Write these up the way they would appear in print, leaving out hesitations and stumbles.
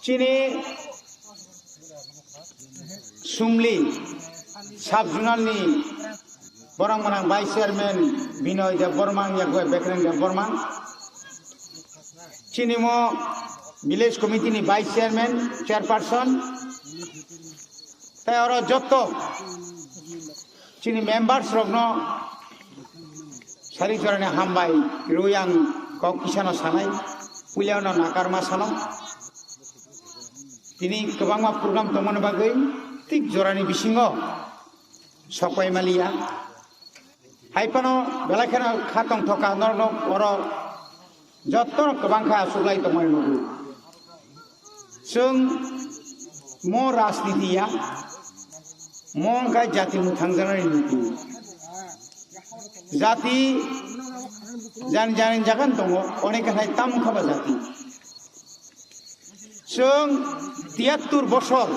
চিনি सुमली साब जुनालनि बरंमनां vice chairman Binay देव Burma बेकरें देव Burma चिनिमो village committee नि वाइस चेयरमैन चेयरपार्सन ताई और जत्तो चिनि मेम्बार्स रगनो सारी चरणे हामबाय रुयां कक किसानो सानाय पुलियानो नाकारमा सानो तिनी गोबांमा प्रग्राम दंमोन बागै tik jorani bisingo sokai malia haipano belakana khatong thoka norno oro jotto kebangka suglai tomai nugu sung mo rasniti ya mongka jati muthangjanani niti jati jan jagan tongo onek hai tam khaba jati sung 73 বছর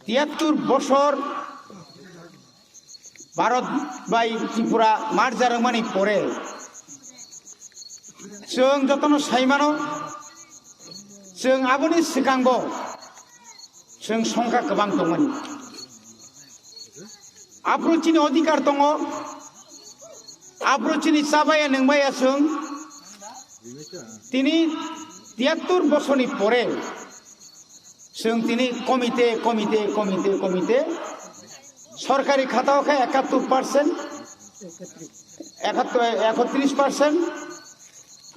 73 বছর Bharat by Tripura মার্জারমানি পরে जों जतन साइमानो जों आबोनि सिगांबो जों संख्या गोबां दंमोन आब्रुथिनि अधिकार दङ आब्रुथिनि साबाया नोंबाया जों तिनि 73 বছরनि পরে जों तिनी कमिटे सरकारी खाताओं 71% 31%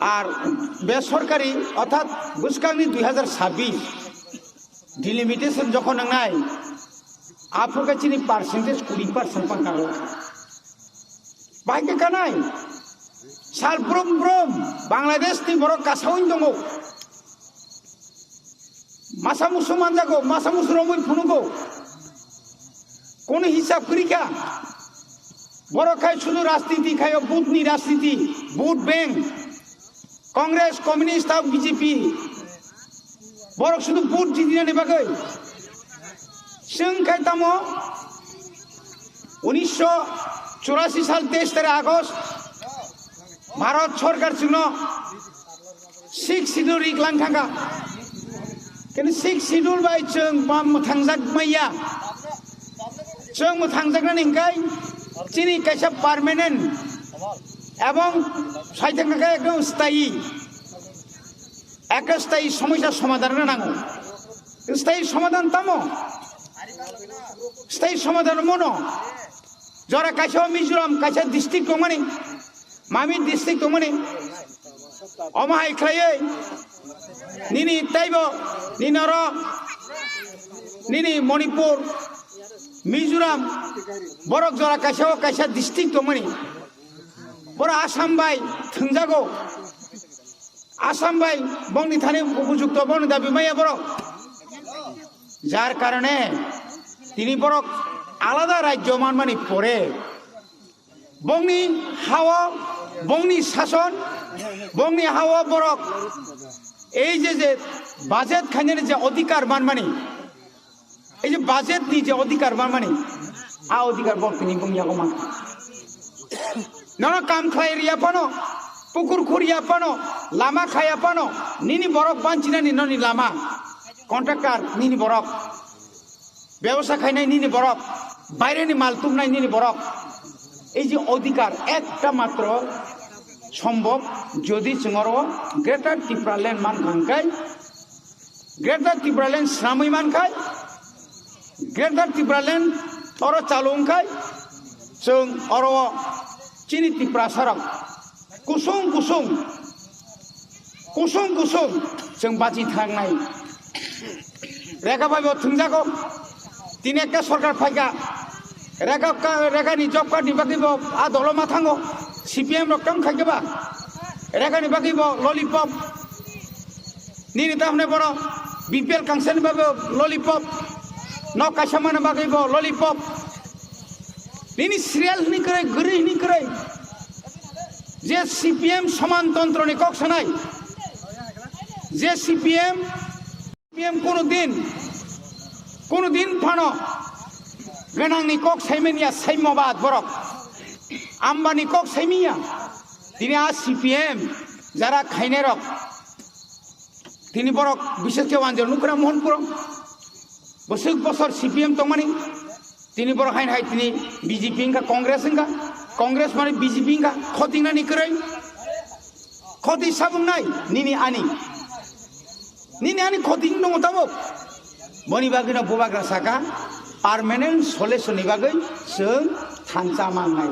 और बेसरकारी अर्थात बुसकांगनी 2026 डिलिमिटेशन जखन नांगनाय आपका चिनी पार्सेंटेज 20% पांकारो बाइक कानाय साल ब्रम बांग्लादेश नि बरो कासाउन दङ masa musuh manjago masa musuh romoy funugo kono hisab krika boro khai শুধু রাজনীতি খায় বুটনি রাজনীতি বুট ব্যাংক কংগ্রেস কমিউনিস্ট আর বিজেপি বড় শুধু বুট জিদিনা নেবাগৈ जों খাই তামো 1984 সাল 23 আগস্ট ভারত সরকার ছিল 6 শিডিউল রিকলাং থাকা Kini 6 schedule by जों मोथांजाग मैया जों मोथांजागना निंगाय चिनि कायसा पार्मानेंट एवं साइथांगा एकदम स्थायी एकस्थायी समस्या समाधान नांगौ स्थायी समाधान तामो स्थायी समाधान मनो जरा कायसा मिजोराम कायसा डिस्ट्रिक्ट दंमानि मामि डिस्ट्रिक्ट दंमानि अमाहाय खायै Nini Taibo, Ninoro, Nini Manipur, Mizoram, Borok Zora Kashawa Kasha district of money. Bora Assam by Tunjago, Assam by Boni Tanim Kupujuk Bon, the Bimaya Borok. Jar Karane, Tini Borok, Alada Rajoman money Pore. Boni Hawa, Boni Sason, Boni Hawa Borok. এই যে budget খানের যে অধিকার মানমানি এই যে budget নি যে অধিকার মানমানি আ অধিকার বর্তনি গমিয়া গমা নন কাম খাইরিয়া পানো পুকুর খুরিয়া পানো লামা খাইয়া পানো নিনি বরক বাঞ্চিনানি ননি লামা কন্ট্রাক্টর নিনি বরক ব্যবসা খাইনাই নিনি বরক বাইরেনি মাল তুমনাই নিনি বরক এই যে অধিকার একটা মাত্র সম্ভব যদি जोंरो ग्रेटर त्रिपुरा लैंड मान खांखाय ग्रेटर त्रिपुरा लैंड श्रामै मानखाय ग्रेटर त्रिपुरा लैंड और चालुंखाय जों और चिनि त्रिपुरा सरक कुसुं जों बाजि थांनाय रेखा बाबो थुंजागो दिन एकटा सरकार फायगा रेखानि जब कार्ड निबागिबो आ दलमा थांगो CPM रक्तम खाइबा रेखानि बागिबो लॉलीपॉप निनि तामने बरो BPL कांसेन बाबो लॉलीपॉप न काशामान बागिबो लॉलीपॉप निनि सिरियल नि करे गरि नि करे जे CPM समानतंत्र नि कक सनाय जे CPM कोनो दिन फानो गनांनि कक साइमेनिया साइमबाद बरक आम्बानी कक साइमिया दिने आ CPM जरा खाइने रक তিনি বড় বিশেষ কেউ আনজন নুকরা মোহনপুর বছর বছর সিপিএম তমানি তিনি বড় হাইন হাই তিনি বিজেপি ইনকা কংগ্রেস মানে বিজেপি ইনকা ক্ষতি না নিকরাই ক্ষতি সাবুং নাই নিনি আনি ক্ষতি দङ তাবো বনি बागैनो बुबाग्रा साका पार्मानेंट सलेसननि बागै जों थानसा मांनाय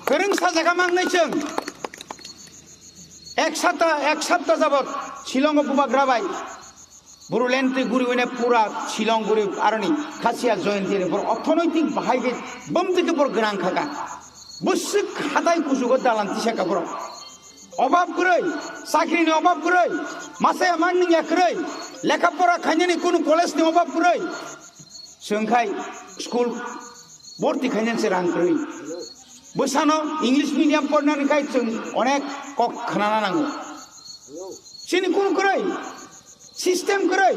गोरों साजागा मांनाय जों एक सप्ताह जाबत शिलंआव बुबाग्रा बाय बर'लेण्ड गुरिवैने पुरा शिलं गुरि आरनि खासिया जयन्ती बर अर्थनैतिक बाहायगे बमदिके बर गोनां खागा बुसुक हादाय कुजुगो दालान्ति साका बर अभाब गरै साख्रिनि अभाब गरै मासाया माननिया गरै लेखापड़ा खायनायनि कुनु कलेजनि अभाब गरै जोंखाय स्कुल भर्ती खायनायनि रां गरै बैसानो इंलिश मीडियम पढ़नायखाय जों अनेक कक खोनाना नांगौ सिनि कुनु गरै सिस्टेम गरै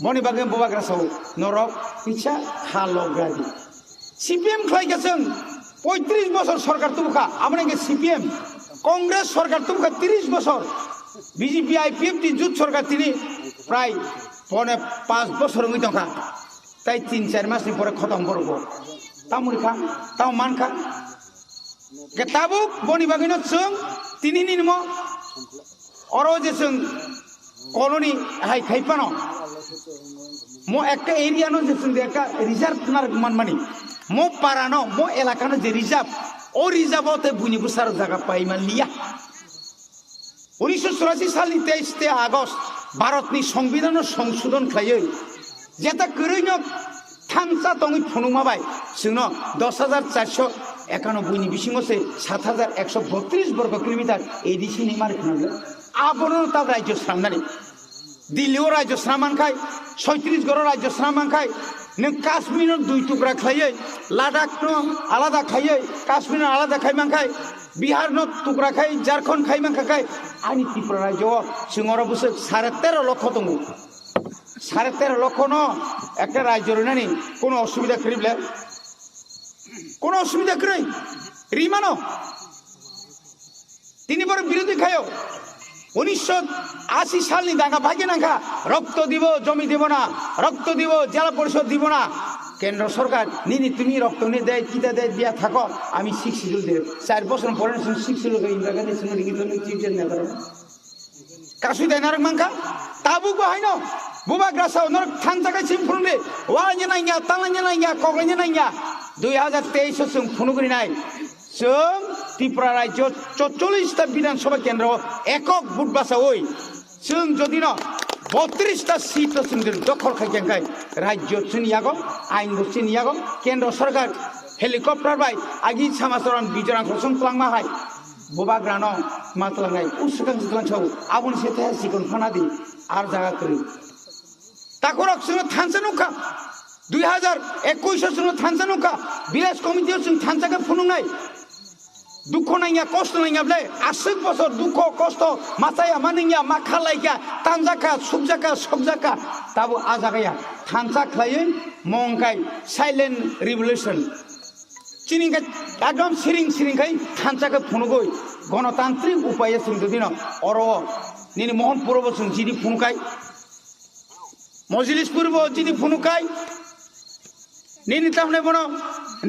मनि बागै बुबाग्रा साव नरक पिछा खालग्रादि सीपीएम खायगा जों 35 বছর सरकार तुमखा आमने सीपीएम कांग्रेस सरकार तुमखा 30 বছর बीजेपी आईपीएफ जुट सरकार তিনি प्राय 5 বছর হই দখা তাই 3-4 মাসनि পরে খতম করব তামুরখা তাও মানখা কে তাবু বনি বাগিনো जों তিনিনি নম अरो जे जों कॉलोनी हाय खाइपानो मो एक एरिया नो जे जों एक रिजर्व नार मानमानि मो पारानो मो एलाका नो जे रिजर्व ओ रिजर्व ते बुनि बुसार जागा पाइमान लिया 1984 सालनि 23 আগস্ট भारतनि संविधान संशोधन खायै जेता गोरैनो थामसा दङै फुनुमाबाय जोंनो 10,491 नि बिसिङावसो 7,132 वर्ग किलोमीटर एडिसि निमार खानांगो आबनो ता राज्य सामनानै दिल्लीआव राज्य सामानखाय 36 गड़ राज्य सामानखाय नों काश्मीर 2 टुकड़ा खायै लादाख नो आलादा खायै काश्मीर आलादा खायमानखाय बिहार नो टुकड़ा खाय झारखंड खायमानखाय आनि त्रिपुरा राज्य जोंरा बोसो 13.5 लाख दङ 13.5 लाख न একটা রাজ্য রইনানি কোনো অসুবিধা করিবলে কোনো অসুবিধা করি রিমানো তিনি বড় বিরোধী খায়ো 1980 সালনি দাঙ্গা ভাগে নাঙ্গা রক্ত দিব জমি দিব না রক্ত দিব জেলা পরিষদ দিব না কেন্দ্র সরকার নিনি তুমি রক্ত নিয়ে দেয় কিতা দেয় দিয়া থাকো আমি 6 শিডিউল দেব 4 বছর পরে 6 শিডিউল ইন্দিরা গান্ধী সঙ্গে লিখিত চিঠি না করে কাসুই দেয় নারক মাঙ্কা তাবু বাহাইনো बुबाग्रा साव नर थानजागा सिम फुनले वालानि नाइया तालानि नाइया कगलानि नाइया 2023 जों फुनुगरिनाय जों त्रिपुरा राज्य 44 टा विधानसभा केन्द्र एकक बुट बासावै जों जदिनो 32 टा सीट जों दखल खायखाय राज्य सिनियागो आइन सिनियागो केन्द्र सरकार हेलिकप्टार बाय आगि समासरन बिजरां खरसं क्लांमा हाय बुबाग्रा न मातलांनाय उसुखां जिलांसाव आबुन सेथा सिकन फानादि आर जागा करि ताकरक जों थानसा नुखा 2021 जों थानसा नुखा विलेज कमिटियाव जों थानसाखौ फुनुंनाय दुख नाइया कष्ट नाइयाब्ले 80 बছর दुख कष्ट मासाया मानिया मा खालायगा तानजाका सुबजाका सबजाका ताबो आजागाया थानसा खायै मंगाय साइलेंट रिवोल्यूशन चिनिंगा एकदम सिरिंखाय थानसाखौ फुनुगै गणतांत्रिक उपाय जों दिनो अरो निनि मोहन पुरबो जों जिदि फुनुखाय मजलिसपुर बो जिदि फुनुखाय निनि तामने बनो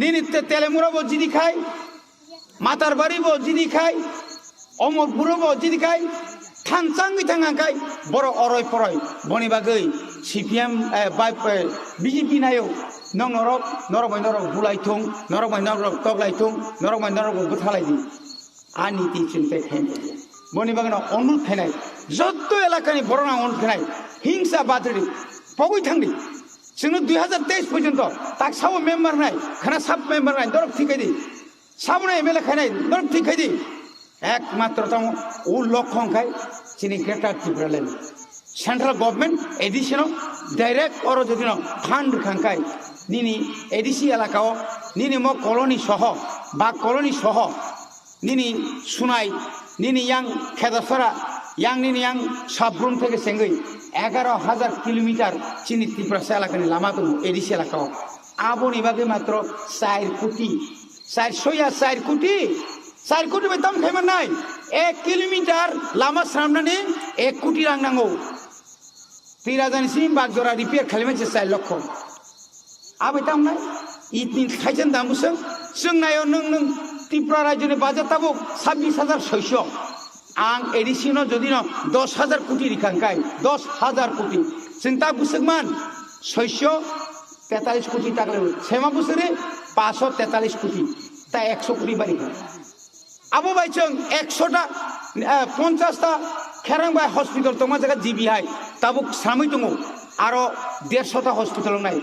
निनि तेलेमुरा बो जिदि खाय मातारबारी बो जिदि खाय अमरपुर बो जिदि खाय थानसांगै थांगाखाय बर अरय परय बनि बागै सीपीएम बीजेपी नायो नों नरक बुलायथुं नरक तगलायथुं नरक गोथालायदि आनीति चिन्ता खाय बनि बागैनो अनुरोध खायनाय जत्त एलाकानि बरना अनुरोध खायनाय हिंसा बाद्रि पगै थांदि जोंनो 2023 पर्यन्त ताकसाव मेम्बार नाय खाना साब मेम्बार नाय दरक थिखायदि साबना एमएलए खायनाय दरक थिखायदि एकमात्र ताव उ लक्षणखाय चिनि ग्रेटार त्रिपुरालेण्ड सेंट्रल गवर्नमेंट एडिशनाव डायरेक्ट और जदिनो फान्ड खांखाय निनि एडिसि एलाकाव निनि म कलोनी सह बा कलोनी सह निनि सुनाय निनि यां खेदाफारा yang ini yang sabrun থেকে সেঙ্গই 11000 কিলোমিটার চিনি ত্রিপুরা এলাকানি লামা দङ এডিসি এলাকাও আবনি বাগে মাত্র 4 কোটি 4 কোটি বেতন খাইমান নাই 1 কিলোমিটার লামা সামনানি 1 কোটি रां नांगौ 3 राजानिसिम बागजरा रिपेयर खालामनायसो 4 लक्ष आबै तामनाय इतनि खायजोन दामुसो जोंनायाव नों त्रिपुरा राज्योनि बाजेटआबो 26,600 आं एडिशनाव जदि न 10,000 कोटी रिखांखाय 10,000 कोटी जों ता बुसुकमान 643 कोटी टाका सेमा बोसोरे 543 कोटी ता 100 कोटी बारि आबो बायचों 100टा 50टा खेरांबाय हस्पिटाल दंमा जायगा जिबिहाय ताबो सामै दङ आरो 150टा हस्पिटाल नाय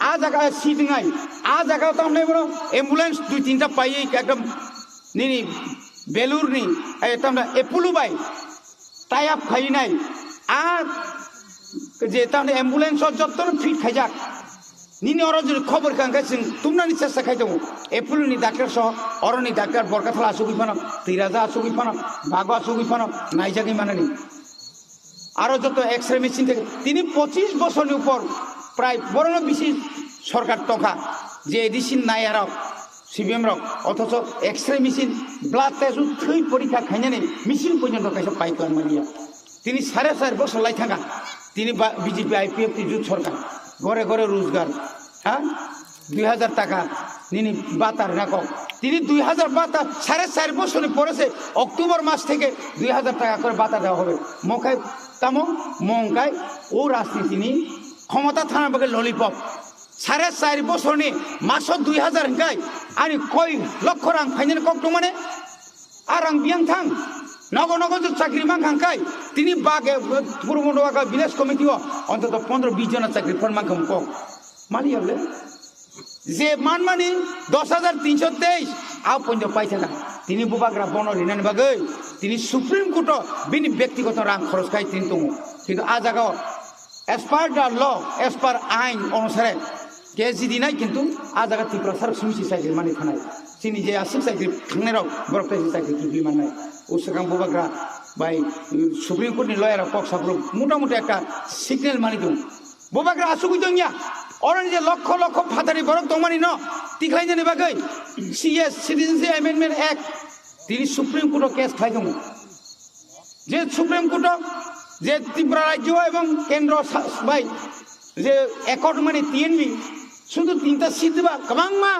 आ जायगा सिदिङाय आ जायगा तामनाय बरो एम्बुलेंस 2-3टा पायै एकदम निनि बेलुरनि तामना एपुलु बाय टाइप खायनाय आ जे तामने एम्बुलेंस जत्तन फिट खायजाक निनि अरजु खबर खांखाय जों तुमनानि चेष्टा खायदों एपुलुनि डाक्टर सह अरनि डाक्टर बरकाथला आसुगिफान तैराजा आसुगिफान भागो आसुगिफान नायजागि मानानि आरो जत एक्सरे मेशिन থেকে তিনি 25 বছরের উপর প্রায় বড় বেশি সরকার টাকা যে এডিসিন নাই আর সিবিএম রক অথচ এক্সরে মেশিন ব্লাড টেস্ট থৈ পরীক্ষা খাইনানে মেশিন পর্যন্ত কাছে পাইকার মারিয়া তিনি 4.5 বছর লাই থাকা তিনি বিজেপি আইপিএফ জুট সরকার ঘরে ঘরে রোজগার হ্যাঁ 2000 টাকা নিনি বাতার নাকক তিনি 2000 বাতা 4.5 বছর পরেছে অক্টোবর মাস থেকে 2000 টাকা করে বাতা দেওয়া হবে মকাই তামো মংকাই ও রাজনীতি নি ক্ষমতা থানা বাগে ললিপপ 4.5 বছরনি মাস 2000 হংকাই আনি কয় লক্ষ রাং ফাইনাল কক দं মানে আর আং বিয়াং থাং নগ নগ চাকরি মান খাंखाय তিনি বাগে পুরমন্ডবা ভিলেজ কমিটিও অন্তত 15-20 জন চাকরি ফরমান কক মালি হলে যে মানমানি 10,323 আও পঞ্জ পাইছে না তিনি বুবাগ্রা বনরিনানি বাগৈ তিনি সুপ্রিম কোর্ট বিনি ব্যক্তিগত রাং খরচ খাই তিনি দङ কিন্তু আ জায়গাও as per the law as per আইন অনুসারে কেজিডি নাই কিন্তু আ জায়গা ত্রিপুরা সরকার সুমিসি চাকরি মানি থানাय তিনি যে আসিক চাকরি খাंनायाव বরকতেজি চাকরি কি মানাय ওসকাং বুবাগ্রা বাই সুপ্রিম কোর্টনি লয়ার পক্ষসাপ্র মোটামুটি একটা সিগন্যাল মানি দङ বুবাগ্রা আসুগৈ দंया অরনি যে লক্ষ লক্ষ ফাদারি বরক দंमानि न तिखायनानि बागै সিএস সিটিজেনশিপ অ্যামেন্ডমেন্ট অ্যাক্ট তিনি সুপ্রিম কোর্ট কেস খাই दङ যে সুপ্রিম কোর্ট যে ত্রিপুরা রাজ্য এবং কেন্দ্র ভাই যে একট মানে টিএনবি শুধু 3টা সিট দিবা गोबांमा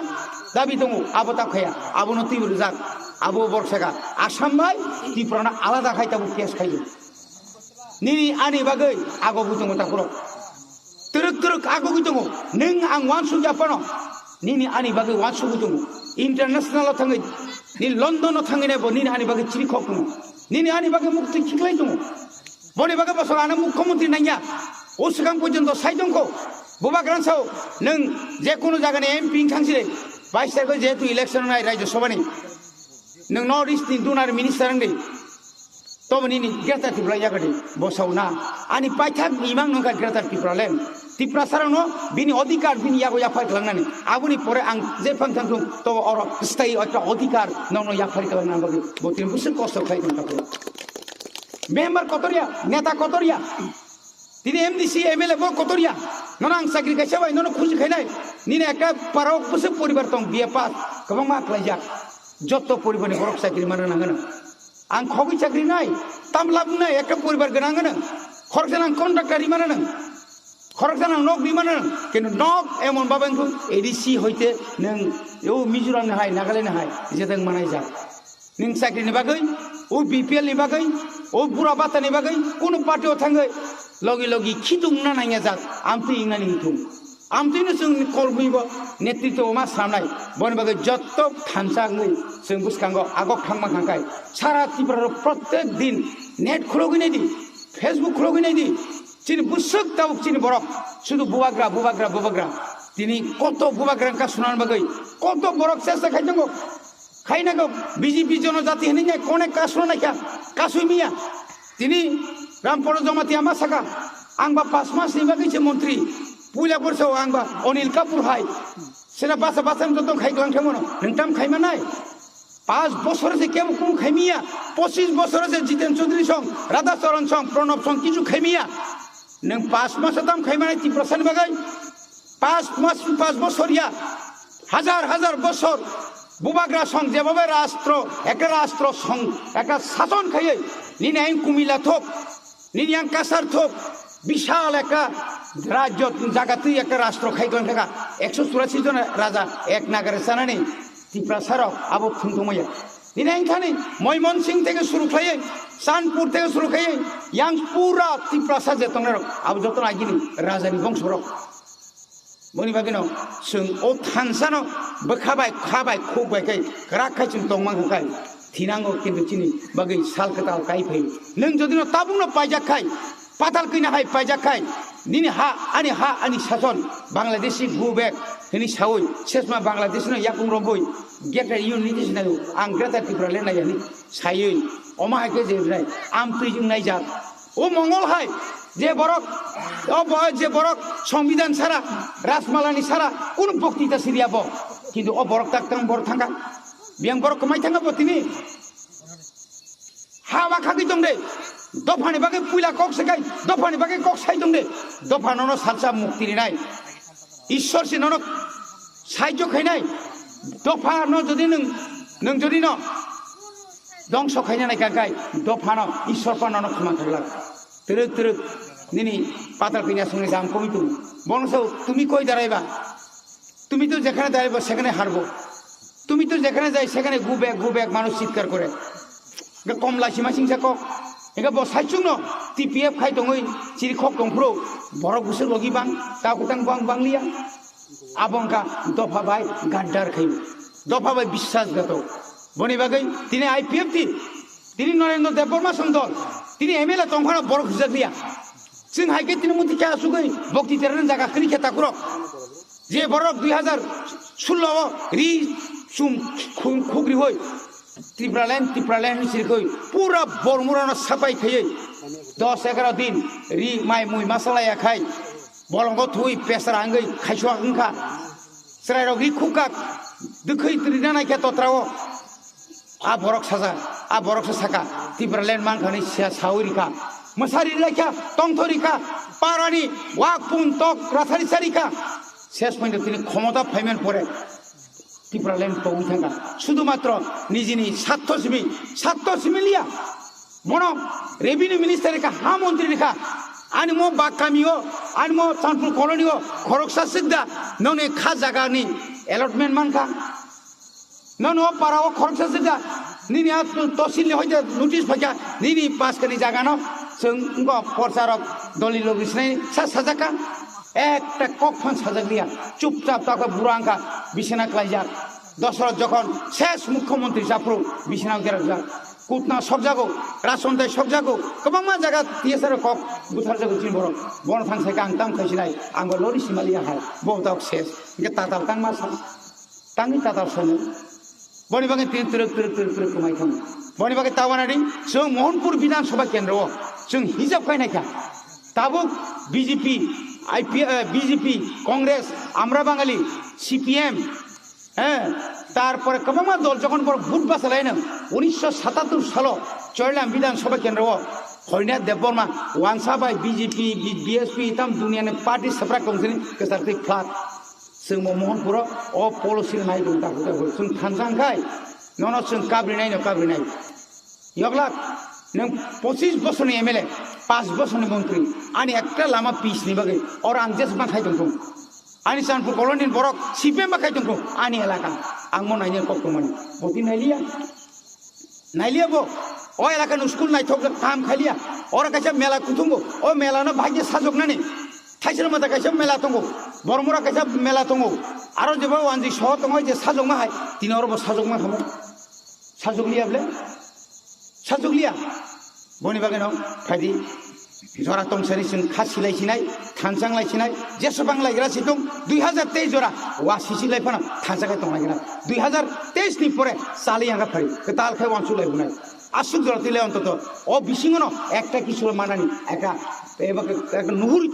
दाबि दङ आबो ताखाया आबो न टिबु जाक आबो बरसेगा आसाम भाई ত্রিপুরাना आलादा खायताबो केस खायो निनि आनि बागै आगो बुदङ ताखरो तुरुक तुरुक आगो बुदङ नों आं वान सुजापानो निनि आनि बागै वान सुबुदङ इन्टारनेशनल थाङै नि लन्डन थाङैनाबो निनि आनि बागै चिरि खक दङ निनि आनि बागै मुक्ति खिख्लाय दङ बने बागै बसराना मुख्यमंत्री नाया ओ सिगां पर्यन्त साइदंखौ बुबाग्रानसाव नों जे कोनो जागानि एमपि थांसिले 22 तारिख जेहेतु इलेक्शन नाय राज्य सभानि नों नर्थ इस्टनि डोनार मिनिस्टार नै तबनि ग्रेटार त्रिपुरा जागदि बसावना आनि पाइथाक इमां नंगा ग्रेटार त्रिपुरालेन त्रिपुरा सारानो बिनि अधिकार बिनि यागो याफार खालामनानै आबुनि परे आं जे फांथां दं तो अर स्थायी একটা अधिकार ननो याफार खालामनानै बागै बतिन बुसु कষ্ট खायदों ताको मेम्बर कतरिया नेता कतरिया তিনি এমডিসি এমএলএ বো কতরিয়া ননাং চাকরি কাইছে বাই নন খুঁজি খাইনাই নিনে একটা পারাও বসে পরিবার দं বিয়ে পাস गोबां मा खालायजाक যত পরিবারনি বরক চাকরি मानो नांगोन आं खगै চাকরি নাই तामलाब নাই একটা পরিবার गोनांगोन খরজানাं কন্ট্রাক্টর ইমানো नों খরজানাं নক বিমাनो কিন্তু নক এমন বাবাंखौ এডিসি হইতে नों ও মিজোরামনি হাই নাগালেন্ডনি हाय जेदों मानाय जा नों চাকরিनि बागै ও বিপিএলनि बागै ও बुरा बातानि बागै कोनो पार्टियाव थाङै लगी लगी खिदुंना नाया जा आमथि इंनानि हिथुं आमथिनो जों कलबैबो नेतृत्व मा सामनाय बन बागै जत्त थानसाङै जों बुसखांगो आगक थांमा खांखाय सारा त्रिपुरा प्रत्येक दिन नेट खुलगिनाय दि फेसबुक खुलगिनाय दि चिनि बुसुक ताबुक चिनि बरक शुधु बुबाग्रा बुबाग्रा बुबाग्रा तिनि कत बुबाग्रा का सुनान बागै कत बरक चेष्टा खाइदोंगो खाइनागो बिजेपि जनजाति हनिया कोने कासुना नायखा कासुमिया तिनि रामपुर जमातिया मा साका आंबा 5 मासनि बागैसो मन्त्रि पुइला बरसआव आंबा अनिल कापुर हाय सेना बासा बासान जतो खाइग्लांथोमोन नोंथाम खाइमानाय 5 बছর से केम कुम खाइमिया 25 बছর से जितेन चौधरी सं राधा चरण सं प्रणब सं किजु खाइमिया नों 5 मास दाम खाइमानाय त्रिपुरानि बागै 5 বছরিয়া হাজার হাজার বছর বুবাগ্রা সং যেভাবে রাষ্ট্র একটা শাসন খাইয়ে নিনি আইন কুমিল্লা থোক নিনি আং কাছার থোক বিশাল একটা রাজ্য জায়গাতেই একটা রাষ্ট্র খাইগন থাকা 184 জন রাজা এক নাগারে জানানি ত্রিপুরা সারক আবো থুমথুমাইয়া দিনে আইনখানে ময়মনসিং থেকে শুরু খাইয়ে চাঁদপুর থেকে শুরু খাইয়ে ইয়াং পুরা ত্রিপুরা সাজে তংনের আবো যত আগিনি রাজানি বংশরক বনি বাগিনো जों ও থানসানো বখাবাই খাবাই খুবাইকাই রাখাই जों দংমাंखाय थिनांगौ किन्तु चिनि बागै सालकताल काइफै नों जदिनो ताबुंनो पाइजाखाय पाताल कइनाहाय पाइजाखाय निनि हा आनि सासन बांलादेशी गुबेक हिनि सावै सेसमा बांलादेशनो याकुं रबय गेटा इउनिटि सिनायो आं ग्रेटा टिप्राले नायनि सायै अमाहायके जेरनाय आमप्रिजों नायजा ओ मंगलहाय जे बरक संविधान सारा राजमालानि सारा कोन बक्तिता सिरियाब किन्तु ओ बरक ताकतां बर थांगा बियां बरक कमाय थांगा बतिनि हावा खागै दं दे दफानि बागै पुइला कक सेकाय दफानि बागै कक साइ दं दे दफाननो सालसा मुक्तिनि नाय ईश्वर सिननो साहाय्य खायनाय दफानो जदि नों जदि न दंस खायनाय गाय दफानो ईश्वर पानो क्षमा करला तरक निनी पाताल कइना संगे दाम कमितु बनसौ তুমি কই দাঁড়াইবা তুমি তো যেখানে দাঁড়াইবা সেখানে হারবো তুমি তো যেখানে যাই সেখানে গুবেক মানুষ চিৎকার করে কমলা সীমা সিংসা কক এগা বসাইছুং ন টিপিএফ খাই দङै চিরি খক দंफ्रौ বরক গুসে লগি বাং তাকুতাং বাং বাংলিয়া আবংকা দফা বাই গাদ্দার খাই দফা বাই বিশ্বাসঘাত বনি বাগै তিনি আইপিএফ তিনি নরেন্দ্র দেববর্মা সন্দল তিনি এমএলএ তংখানা বরক হুজালিয়া जों हायके তিনি মুতি কে আসুগৈ বক্তি তেরন জায়গা করি খেতা করক যে বরক 2016 রি सुम खुग्री होय त्रिपुरालैंड सिरखै पूरा बरमुरानो सापाय खयै 10-11 दिन रि माइ मुइ मासालाया खाय बलंग थुइ पेसर आंगै खायसुआ अंखा सरायरो रि खुका दखै त्रिना नायखे तत्राओ आ बरक साका त्रिपुरालैंड मानखानि सावरिका मसारि लायखा तंथरिका पारानि वाकपुन तक राथारि सारिका शेष पॉइंट তিনি ক্ষমতা ফাইমেন পরে ত্রিপুরালैंड पहुंच थांगा शुधुमात्र निजिनी सातोसिमी लिया मन रेभिन्यू मिनिस्टर का हा मंत्री रेखा आनी मो बाकामियो आनी मो चांदपुर कॉलोनियो खरकसा सिद्धा नौने खा जगानी अलॉटमेंट मानका नौनो पाराओ खरकसा सिद्धा निनी आ तहसील होइदे नोटिस फैका निनी पास करी जागानो जों प्रचारक दलित लोगोसनै साजाका একটা কখন সাজালিয়া চুপচাপ তাকে বুড়াঙ্কা বিছানা ক্লাইজা দশরথ যখন শেষ মুখ্যমন্ত্রী জাফর বিছানা গেরা কুটনা সব জাগো রাজসন্তায় সব জাগো গোबां मा জায়গা দিয়েছার কক বুথার জাগো চিন বড় বন থাংসাইকা আং তাম খাইছিনাই आंबो लरि सिमालिया हाय बहुताव শেষ गे ताताल तां मा सान तांनि ताताल सनो बनि बागे तीन तुरक कमाय थां बनि बागे तावानारि जों मोहनपुर विधानसभा केन्द्र जों हिसाब खायनायखा ताबुक बीजेपी कांग्रेस आमरा बांगाली सीपीएम तारपर गोबां दल जखन बड़ भोट बासालाय 1977 साल चयलाम विधानसभा केन्द्र हरिनाथ देबबर्मा वांसा बाय बीजेपी बीएसपी तम दुनिया ने पार्टी सप्रा कंसनि केसारथि फ्लाट जों मोहनपुर अ पलिसि नाय दं दाखौ जों थानजांखाय ननो जों काब्रिनाय यगलाक नों 25 बोसोरनि एमएलए 5 बोसोरनि मंत्री आनी एकटा लामा पिसनि बागै और आं जेसेबां खायदों आनी चांदपुर कॉलोनी बरक सीपीएम बाखायदों आनी एलाका आं म नायनो कक्टमानि बति नायलिया बो ओ एलाका स्कुल नायथक काम खालिया और कायसा मेला कुथुंगो ओ मेलानो भाग्य साजकनानै थाइसर माथा कायसा मेला दंगो बरमुरा कायसा मेला दंगो आरो जेबो वानजि सह दङ जे साजकमा हाय तिनरबो साजकमा खामो साजकलिया बनि बागै न फायदि जरा तंसारि जों खासिलायसिनाय थानसांलायसिनाय जेसेबां लायग्रासि दं 2023 जरा वासिसि लायफाना थानसाखाय दं लायग्रा 2023 नि परे सालि आंगा फारि कताल खाय वानसु लायबुनाय आसुक जरा तिले अन्तत अ बिसिङनो एकटा किसुर मानानि एका एबाके एक नुहुरि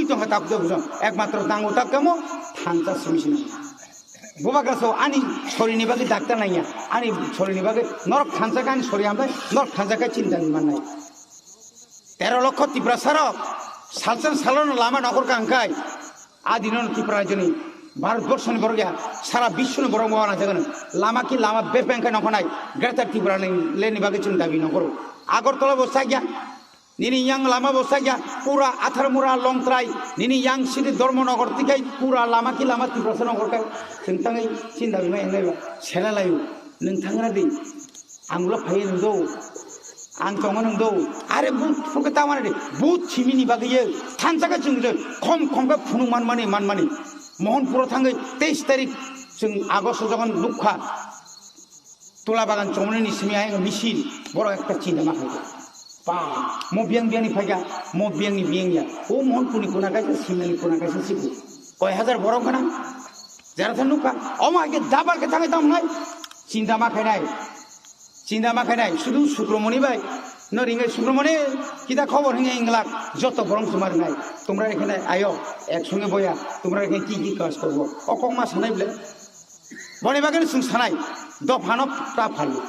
तंखा ताकदो बुझ एकमात्र दांगो ताकमो थानसा सिमिसिना बोबागासो आनी सरिनि बागै डाक्टर नायया आनी सरिनि बागै नरक थानसाका आनी सरि आमफ्राय नरक थानसाका चिन्तानि माननाय 13 লক্ষ ত্রিপুরা সারক সালন লামা নগর কাंखाय आदिनो ত্রিপুরা रायजोनि ভারতবর্ষनि बर' गैया सारा विश्वनि बर' मावना जागोन लामा कि लामा बेपेंखा नखनाय ग्रेटार त्रिपुरा लेनि बागै जों दाबि नखरो आगरतला बस्ता गैया निनि yang लामा बस्ता गैया पूरा आथारमुरा लंथ्राय निनि yang सिरि धर्मनगर तिखाय पूरा लामा कि लामा त्रिपुरा नगरखाय जों थाङै सिन्दा बिमा एंलायबा सेलालायो नोंथाङा दै आंल' फायो नंगौ आं दङ नंगौ आरो बुटफोरखौ तामाने बुट थिमिनि बागैयो थानजागा जोंजो खम खमबा फुनुमान माने महनपुराव थाङै 23 तारिख जों आगष्ट जगन लुखा तुला बागान चमननि सिमिया मिसिल बर' একটা চিন্তা माखाय बा म बियां फायगा म बियांनि बियांनिया ओ महनपुरनि कोना गायसे सिमनानि कोना गायसे सिबु कय हाजार बर' कोना যারা থান লুখা অমাকে দাবারকে थाङै दामनाय চিন্তা মাখায় শুধু শুক্রমণি ভাই নরিঙ্গে শুক্রমণি কিতা খবর হিঙে ইংলাক যত বরং তোমার নাই তোমরা এখানে আয়ো একসঙ্গে বয়া তোমরা এখানে কি কাজ করবো অকক মা সানাই বলে বনে বাগানে সুং সানাই দফানো তা ফালো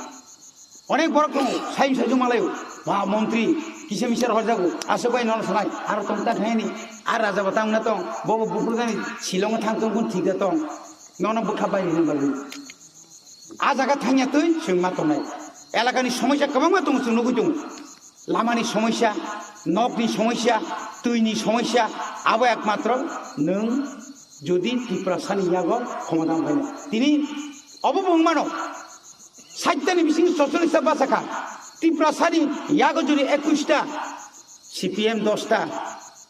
অনেক বড় কোনো সাইজু মালায়ও বা মন্ত্রী কিসে মিশার হজাগো আসো বাই নল সানাই আর তোমরা খায়নি আর রাজা বাতাং না তং বব বুকুর জানি শিলং에 থাংতং কোন ঠিক দং নন বুখাবাই নিবালি আজাगा थांया तै जों मा दंनाय एलाकानि समस्या गोबां मा दं जों नुगैदों लामानि समस्या नकनि समस्या दैनि समस्या आबो एकमात्र नों जुदि त्रिपुरा सानियागो समाधान फायनो दिनै अबबंमानो 60 तानि बिसिं 44 ता बासाखा त्रिपुरा सानि यागो जुदि 21 ता सीपीएम 10 ता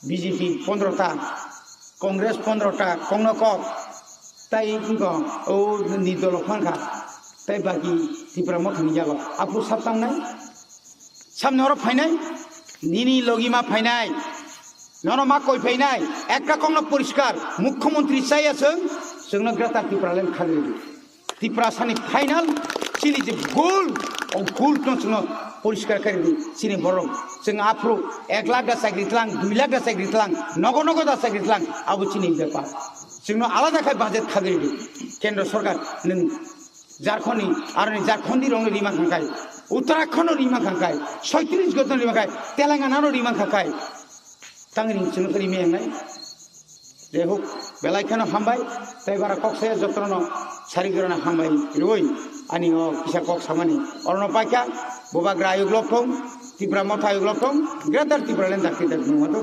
बीजेपी 15 ता कांग्रेस 15 ता कंगनकक ताई किको ओ निदल फांखा তাই বাকি ত্রিপুরা মথানি যাব আপু সাবতাম নাই সামনে হর ফাইনাই নিনি লগিমা ফাইনাই নরমা কই ফাইনাই একটা কংন পরিষ্কার মুখ্যমন্ত্রী চাই আছে जोंनो গ্রেটার ত্রিপুরা লেন খালি ত্রিপুরা সানি ফাইনাল চিলি যে গোল ও গোল তো जोंनो পরিষ্কার করে দি চিনি বড় जों আপু 1 লাখ दा চাকরি তলাং 2 লাখ दा চাকরি তলাং নগদ दा চাকরি তলাং আবু চিনি ব্যাপার जोंनो আলাদা খাই বাজেট খাগিরি দি কেন্দ্র সরকার नों झारखंडनि आरो झारखंडनि रंग रिमा खांखाय उत्तराखंड रिमा खांखाय 36 गतन रिमा खांखाय तेलंगाना रिमा खांखाय तांगनि जों रिमा एंनाय देहो बेलायखानो हामबाय ताइबारा कक्से जत्रनो सारिगरना हामबाय रय आनि ओ किसा कक सामानि अरन पाइका बोबाग्रा आयुग्लकं त्रिपुरा मथा आयुग्लकं ग्रेटार त्रिपुरा लेन दाखिदा नुवातो